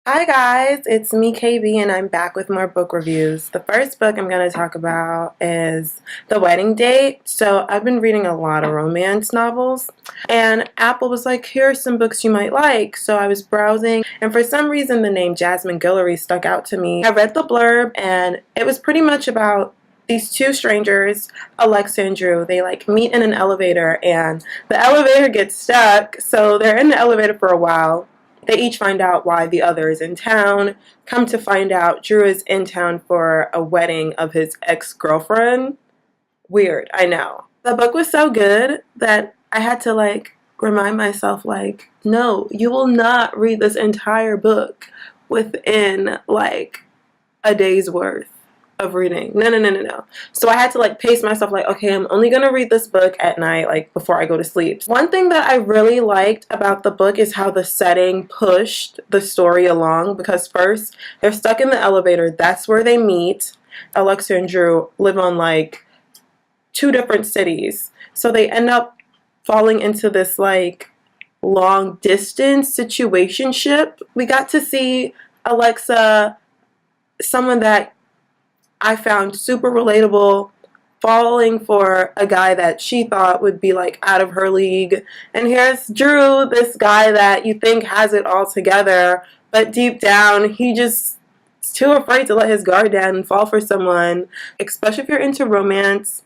Hi guys, it's me KB and I'm back with more book reviews. The first book I'm going to talk about is The Wedding Date. So I've been reading a lot of romance novels and Apple was like, here are some books you might like. So I was browsing and for some reason the name Jasmine Guillory stuck out to me. I read the blurb and it was pretty much about these two strangers, Alexa and Drew. They like meet in an elevator and the elevator gets stuck, so they're in the elevator for a while. They each find out why the other is in town. Come to find out, Drew is in town for a wedding of his ex-girlfriend. Weird, I know. The book was so good that I had to remind myself no, you will not read this entire book within a day's worth of reading. No. So I had to pace myself okay, I'm only gonna read this book at night before I go to sleep. One thing that I really liked about the book is how the setting pushed the story along, because first they're stuck in the elevator. That's where they meet. Alexa and Drew live on two different cities, so they end up falling into this long distance situationship. We got to see Alexa, someone that I found super relatable, falling for a guy that she thought would be out of her league. And here's Drew, this guy that you think has it all together, but deep down he just is too afraid to let his guard down and fall for someone. Especially if you're into romance,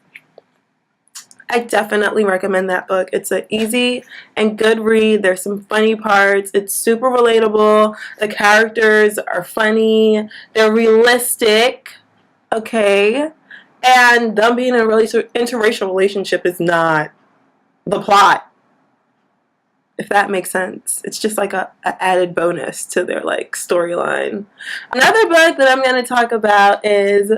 I definitely recommend that book. It's an easy and good read. There's some funny parts. It's super relatable. The characters are funny. They're realistic. Okay, and them being in a really interracial relationship is not the plot, if that makes sense. It's just a added bonus to their storyline. Another book that I'm going to talk about is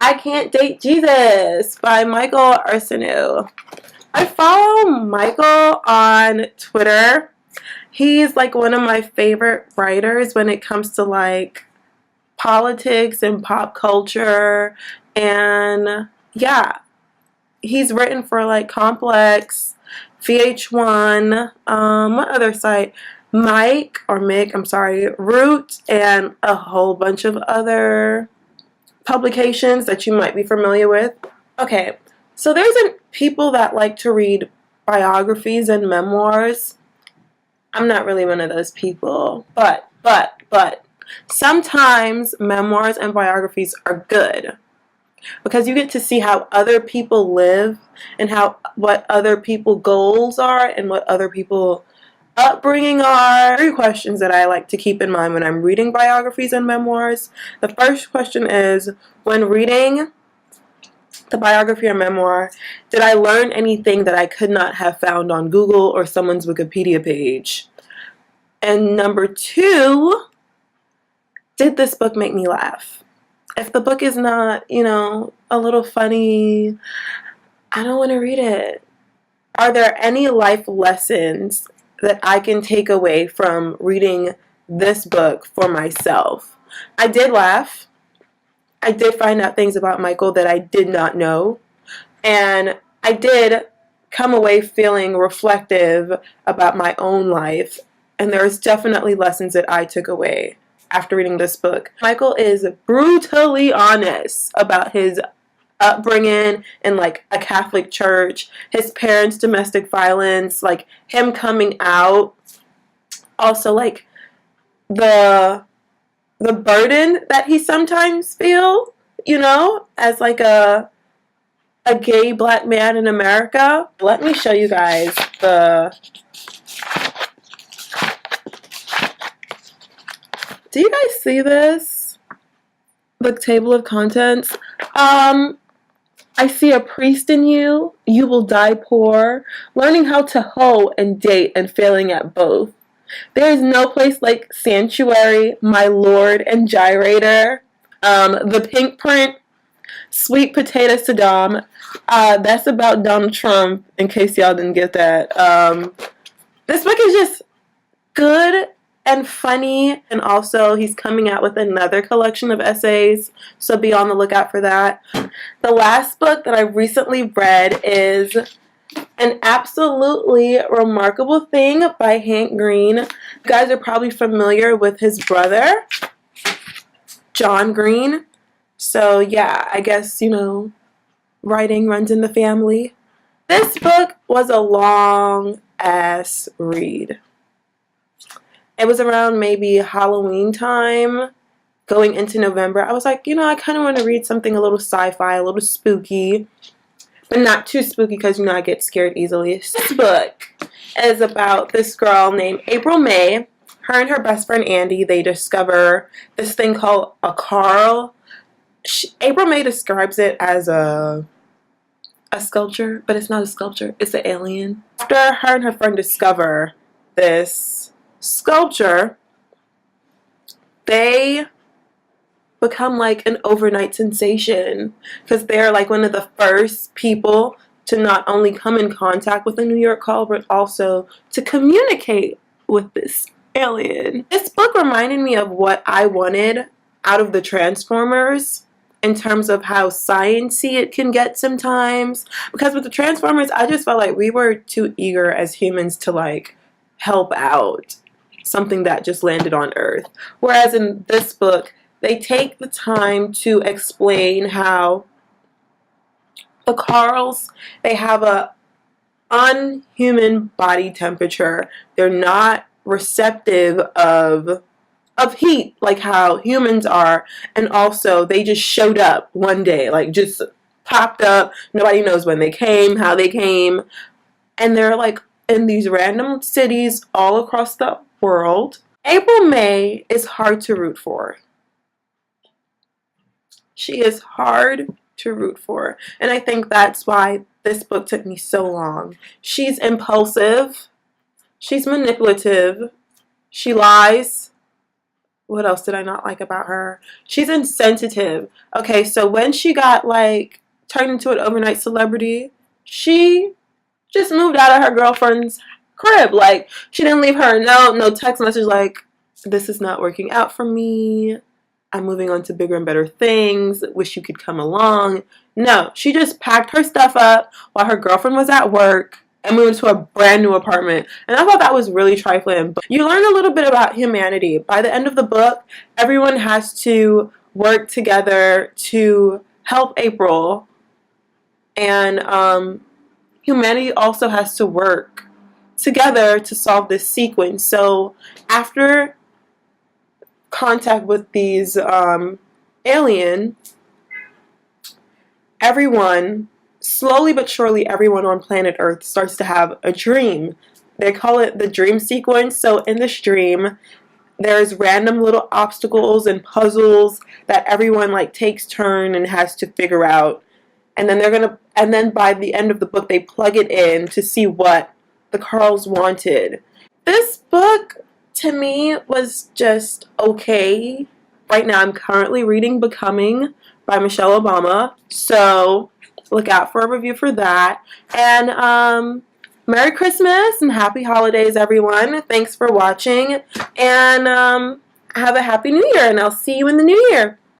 I Can't Date Jesus by Michael Arceneaux. I follow Michael on Twitter. He's one of my favorite writers when it comes to politics and pop culture, and yeah, he's written for Complex, VH1, what other site, Root, and a whole bunch of other publications that you might be familiar with. Okay, so there's people that like to read biographies and memoirs. I'm not really one of those people, but sometimes memoirs and biographies are good because you get to see how other people live and what other people goals are and what other people upbringing are. 3 questions that I like to keep in mind when I'm reading biographies and memoirs. The first question is, when reading the biography or memoir, did I learn anything that I could not have found on Google or someone's Wikipedia page? And number 2, did this book make me laugh? If the book is not, a little funny, I don't want to read it. Are there any life lessons that I can take away from reading this book for myself? I did laugh. I did find out things about Michael that I did not know. And I did come away feeling reflective about my own life. And there's definitely lessons that I took away after reading this book. Michael is brutally honest about his upbringing in a Catholic church, his parents' domestic violence, him coming out, also the burden that he sometimes feel, as a gay black man in America. Let me show you guys do you guys see this? The table of contents. I see a priest in you. You will die poor. Learning how to hoe and date and failing at both. There is no place like Sanctuary, My Lord, and Gyrator. The Pink Print, Sweet Potato Saddam. That's about Donald Trump, in case y'all didn't get that. This book is just good and funny, and also he's coming out with another collection of essays, so be on the lookout for that. The last book that I recently read is An Absolutely Remarkable Thing by Hank Green. You guys are probably familiar with his brother, John Green. So yeah, I guess, you know, writing runs in the family. This book was a long ass read. It was around maybe Halloween time, going into November. I was like, you know, I kind of want to read something a little sci-fi, a little spooky, but not too spooky because, you know, I get scared easily. This book is about this girl named April May. Her and her best friend Andy, they discover this thing called a Carl. April May describes it as a sculpture, but it's not a sculpture, it's an alien. After her and her friend discover this sculpture, they become like an overnight sensation because they're like one of the first people to not only come in contact with the New York Call, but also to communicate with this alien. This book reminded me of what I wanted out of the Transformers in terms of how science-y it can get sometimes. Because with the Transformers, I just felt like we were too eager as humans to like help out something that just landed on Earth. Whereas in this book, they take the time to explain how the Carls, they have a unhuman body temperature. They're not receptive of heat like how humans are, and also they just showed up one day, like just popped up. Nobody knows when they came, how they came, and they're like in these random cities all across the world. April May is hard to root for. She is hard to root for, and I think that's why this book took me so long. She's impulsive, she's manipulative, she lies. What else did I not like about her? She's insensitive. Okay, so when she got like turned into an overnight celebrity, she just moved out of her girlfriend's crib. Like, she didn't leave her a note, no text message like, this is not working out for me, I'm moving on to bigger and better things, wish you could come along. No, she just packed her stuff up while her girlfriend was at work and moved to a brand new apartment. And I thought that was really trifling. But you learn a little bit about humanity. By the end of the book, everyone has to work together to help April. And humanity also has to work together to solve this sequence. So after contact with these alien, everyone, slowly but surely, everyone on planet Earth starts to have a dream. They call it the dream sequence. So in this dream, there's random little obstacles and puzzles that everyone like takes turn and has to figure out. And then by the end of the book, they plug it in to see what the Carls wanted. This book, to me, was just okay. Right now, I'm currently reading Becoming by Michelle Obama. So look out for a review for that. And Merry Christmas and Happy Holidays, everyone. Thanks for watching. And have a Happy New Year, and I'll see you in the New Year.